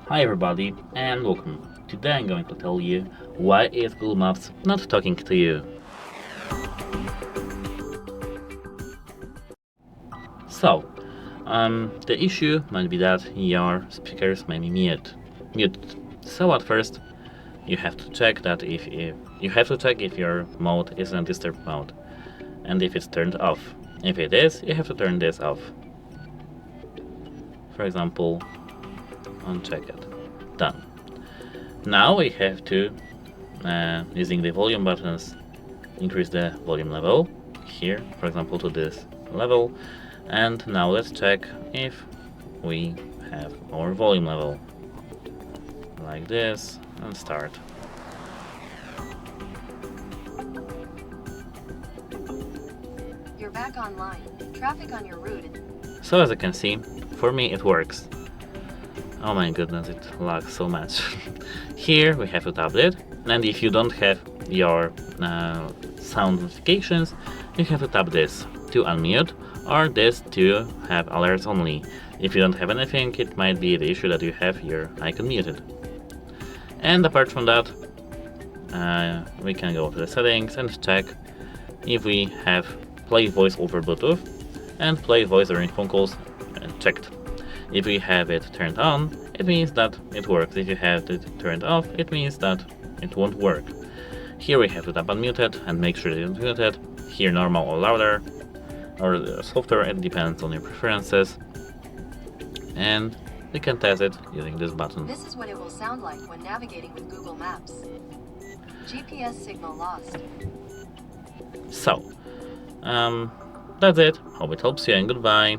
Hi everybody and welcome. Today I'm going to tell you why is Google Maps not talking to you. So, the issue might be that your speakers may be muted. So at first, you have to check that if your mode is in disturb mode and if it's turned off. If it is, you have to turn this off. For example, uncheck it. Done. Now we have to, using the volume buttons, increase the volume level here, for example, to this level. And now let's check if we have our volume level like this and start. You're back online. Traffic on your route. So as you can see, for me it works. Oh my goodness, it lags so much. Here we have to tap it, and if you don't have your sound notifications, you have to tap this to unmute or this to have alerts only. If you don't have anything, it might be the issue that you have your icon muted. And apart from that, we can go to the settings and check if we have play voice over Bluetooth and play voice during phone calls checked. If we have it turned on, it means that it works. If you have it turned off, it means that it won't work. Here we have to tap unmuted and make sure that it's muted. Here normal or louder, or softer, it depends on your preferences. And we can test it using this button. This is what it will sound like when navigating with Google Maps. GPS signal lost. So, that's it. Hope it helps you and goodbye.